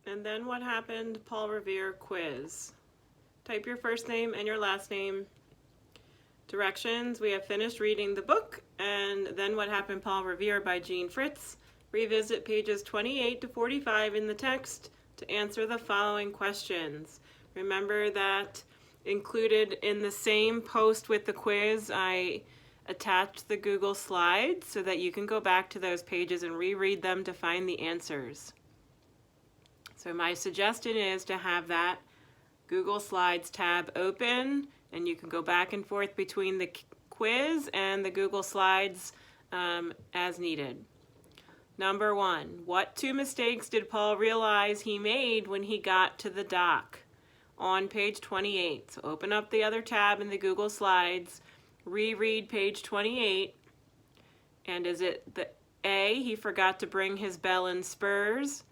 And then what happened, Paul Revere quiz. Type your first name and your last name. Directions, we have finished reading the book, and then what happened, Paul Revere by Jean Fritz. Revisit pages 28 to 45 in the text to answer the following questions. Remember that included in the same post with the quiz, I attached the Google Slides so that you can go back to those pages and reread them to find the answers. So my suggestion is to have that Google Slides tab open, and you can go back and forth between the quiz and the Google Slides as needed. Number 1, what 2 mistakes did Paul realize he made when he got to the dock? On page 28. So open up the other tab in the Google Slides, reread page 28, and is it the A, he forgot to bring his bell and spurs,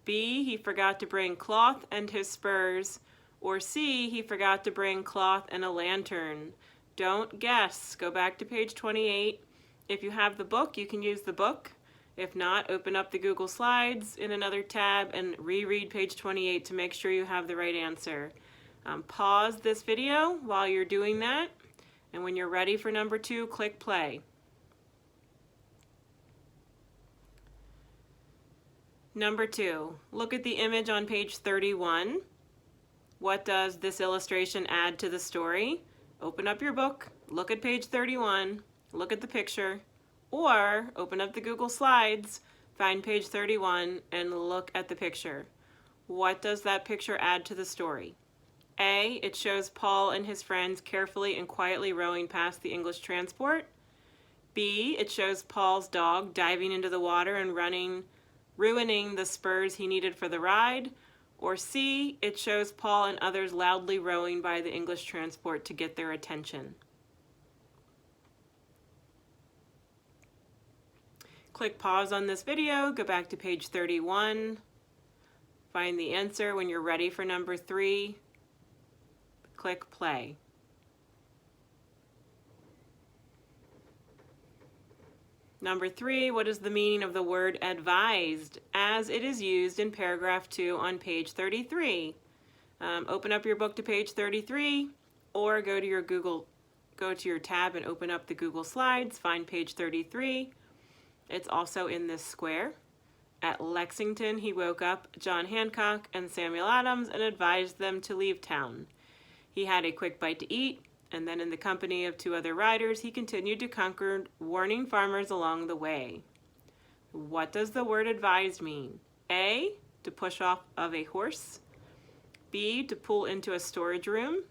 B, he forgot to bring cloth and his spurs, or C, he forgot to bring cloth and a lantern? Don't guess. Go back to page 28. If you have the book, you can use the book. If not, open up the Google Slides in another tab and reread page 28 to make sure you have the right answer. Pause this video while you're doing that, and when you're ready for number 2, click play. Number 2, look at the image on page 31. What does this illustration add to the story? Open up your book, look at page 31, look at the picture, or open up the Google Slides, find page 31, and look at the picture. What does that picture add to the story? A, it shows Paul and his friends carefully and quietly rowing past the English transport. B, it shows Paul's dog diving into the water and ruining the spurs he needed for the ride. Or C, it shows Paul and others loudly rowing by the English transport to get their attention. Click pause on this video, go back to page 31, find the answer. When you're ready for number 3, click play. Number 3, what is the meaning of the word advised as it is used in paragraph 2 on page 33? Open up your book to page 33, or go to your tab and open up the Google Slides, find page 33. It's also in this square. At Lexington, he woke up John Hancock and Samuel Adams and advised them to leave town. He had a quick bite to eat, and then in the company of 2 other riders, he continued to Concord, warning farmers along the way. What does the word advised mean? A, to push off of a horse. B, to pull into a storage room.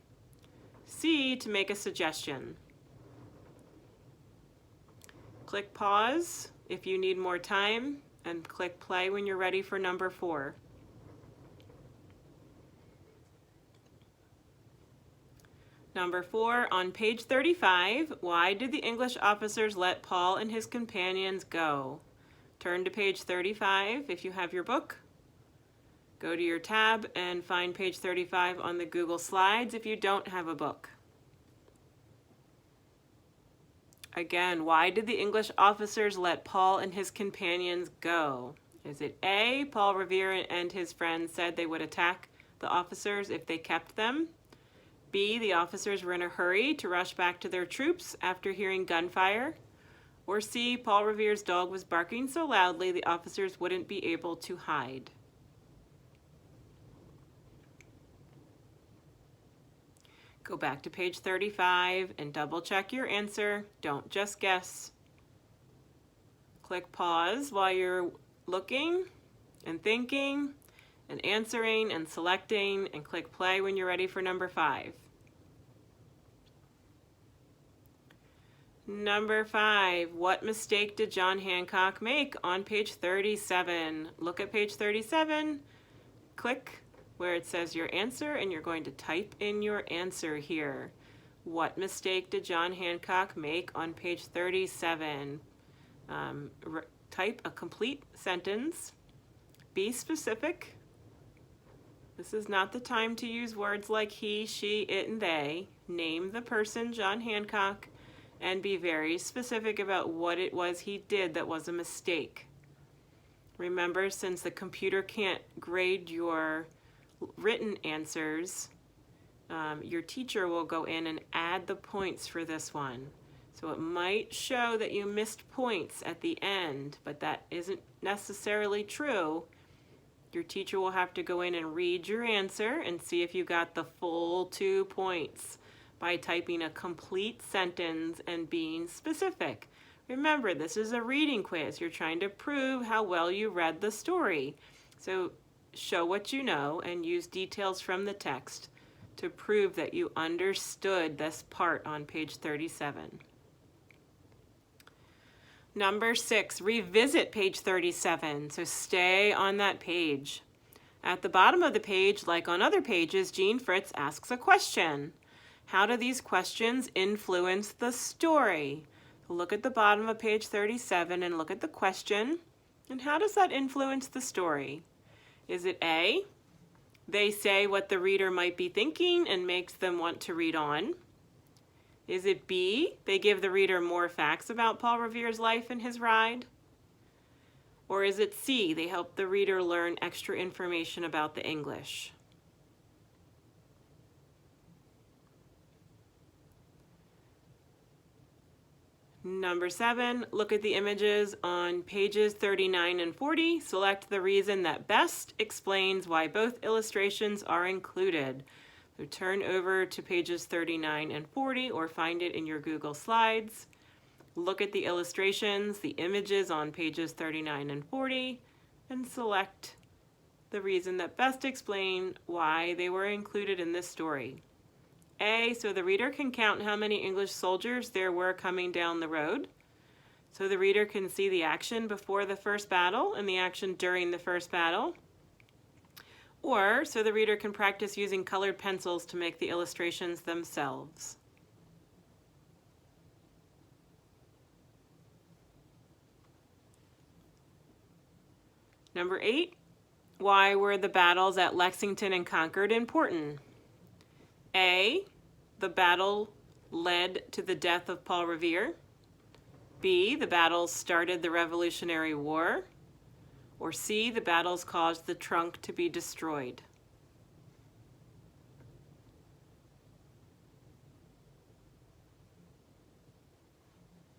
C, to make a suggestion. Click pause if you need more time, and click play when you're ready for number 4. Number 4, on page 35, why did the English officers let Paul and his companions go? Turn to page 35 if you have your book. Go to your tab and find page 35 on the Google Slides if you don't have a book. Again, why did the English officers let Paul and his companions go? Is it A, Paul Revere and his friends said they would attack the officers if they kept them? B, the officers were in a hurry to rush back to their troops after hearing gunfire? Or C, Paul Revere's dog was barking so loudly the officers wouldn't be able to hide? Go back to page 35 and double check your answer. Don't just guess. Click pause while you're looking and thinking and answering and selecting, and click play when you're ready for number 5. Number 5, what mistake did John Hancock make on page 37? Look at page 37, click where it says your answer, and you're going to type in your answer here. What mistake did John Hancock make on page 37? Type a complete sentence. Be specific. This is not the time to use words like he, she, it, and they. Name the person, John Hancock, and be very specific about what it was he did that was a mistake. Remember, since the computer can't grade your written answers, your teacher will go in and add the points for this one. So it might show that you missed points at the end, but that isn't necessarily true. Your teacher will have to go in and read your answer and see if you got the full 2 points by typing a complete sentence and being specific. Remember, this is a reading quiz. You're trying to prove how well you read the story. So show what you know and use details from the text to prove that you understood this part on page 37. Number 6, revisit page 37. So stay on that page. At the bottom of the page, like on other pages, Jean Fritz asks a question. How do these questions influence the story? Look at the bottom of page 37 and look at the question. And how does that influence the story? Is it A, they say what the reader might be thinking and makes them want to read on? Is it B, they give the reader more facts about Paul Revere's life and his ride? Or is it C, they help the reader learn extra information about the English? Number 7, look at the images on pages 39 and 40. Select the reason that best explains why both illustrations are included. So turn over to pages 39 and 40 or find it in your Google Slides. Look at the illustrations, the images on pages 39 and 40, and select the reason that best explain why they were included in this story. A, so the reader can count how many English soldiers there were coming down the road. So the reader can see the action before the first battle and the action during the first battle. Or, so the reader can practice using colored pencils to make the illustrations themselves. Number 8, why were the battles at Lexington and Concord important? A, the battle led to the death of Paul Revere. B, the battles started the Revolutionary War. Or C, the battles caused the trunk to be destroyed.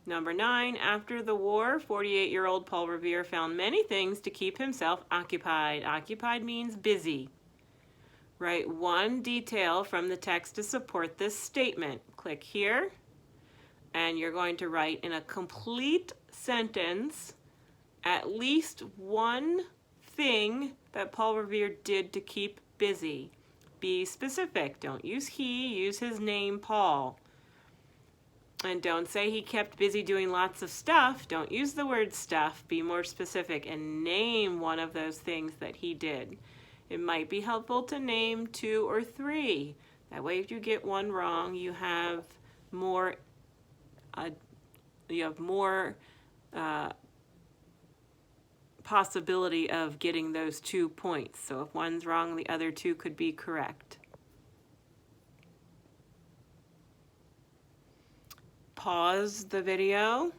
Number 9, after the war, 48-year-old Paul Revere found many things to keep himself occupied. Occupied means busy. Write one detail from the text to support this statement. Click here, and you're going to write in a complete sentence at least one thing that Paul Revere did to keep busy. Be specific. Don't use he, use his name, Paul. And don't say he kept busy doing lots of stuff. Don't use the word stuff. Be more specific and name one of those things that he did. It might be helpful to name 2 or 3. That way, if you get one wrong, you have more possibility of getting those 2 points. So if one's wrong, the other 2 could be correct. Pause the video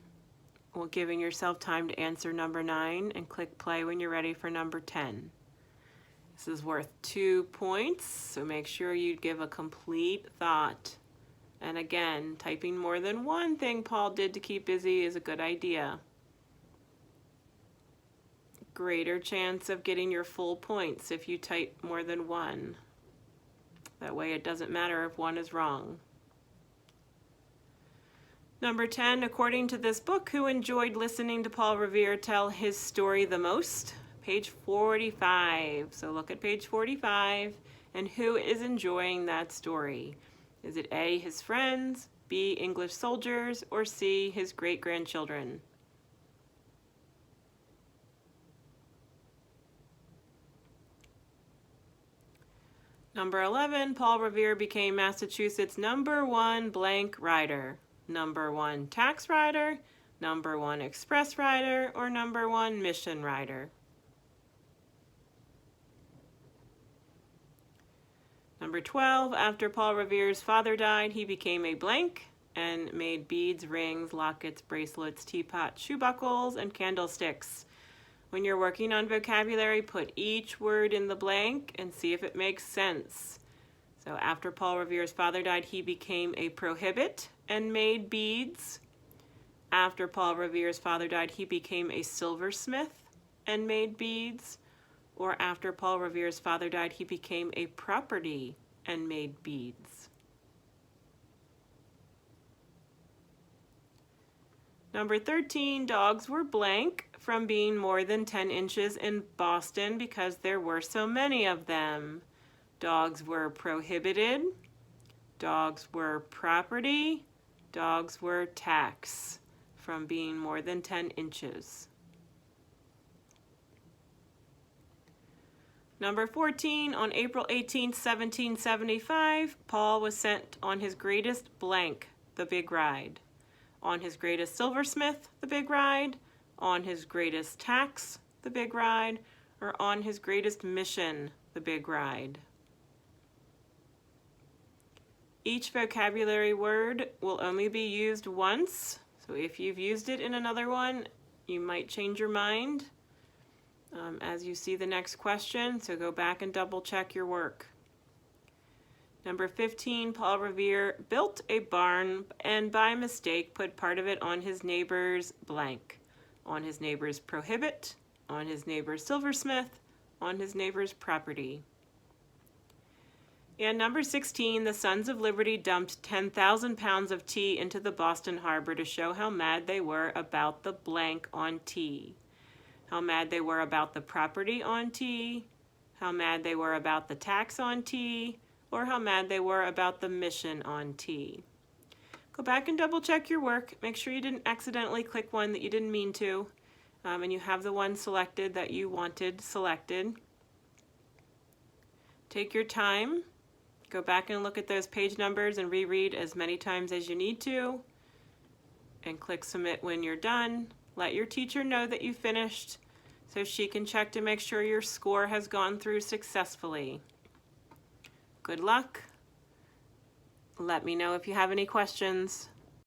while giving yourself time to answer number 9 and click play when you're ready for number 10. This is worth 2 points, so make sure you give a complete thought. And again, typing more than one thing Paul did to keep busy is a good idea. Greater chance of getting your full points if you type more than one. That way it doesn't matter if one is wrong. Number 10, according to this book, who enjoyed listening to Paul Revere tell his story the most? Page 45. So look at page 45 and who is enjoying that story? Is it A, his friends, B, English soldiers, or C, his great-grandchildren? Number 11, Paul Revere became Massachusetts #1 blank rider. #1 tax rider, #1 express rider, or #1 mission rider? Number 12, after Paul Revere's father died, he became a blank and made beads, rings, lockets, bracelets, teapots, shoe buckles, and candlesticks. When you're working on vocabulary, put each word in the blank and see if it makes sense. So after Paul Revere's father died, he became a prohibit and made beads. After Paul Revere's father died, he became a silversmith and made beads. Or after Paul Revere's father died, he became a property and made beads. Number 13, dogs were blank from being more than 10 inches in Boston because there were so many of them. Dogs were prohibited, dogs were property, dogs were tax from being more than 10 inches. Number 14, on April 18, 1775, Paul was sent on his greatest blank, the big ride. On his greatest silversmith, the big ride. On his greatest tax, the big ride. Or on his greatest mission, the big ride. Each vocabulary word will only be used once, so if you've used it in another one, you might change your mind as you see the next question, so go back and double check your work. Number 15, Paul Revere built a barn and by mistake put part of it on his neighbor's blank. On his neighbor's prohibit, on his neighbor's silversmith, on his neighbor's property. And number 16, the Sons of Liberty dumped 10,000 pounds of tea into the Boston Harbor to show how mad they were about the blank on tea. How mad they were about the property on tea, how mad they were about the tax on tea, or how mad they were about the mission on tea. Go back and double check your work. Make sure you didn't accidentally click one that you didn't mean to, and you have the one selected that you wanted selected. Take your time. Go back and look at those page numbers and reread as many times as you need to, and click submit when you're done. Let your teacher know that you finished so she can check to make sure your score has gone through successfully. Good luck. Let me know if you have any questions.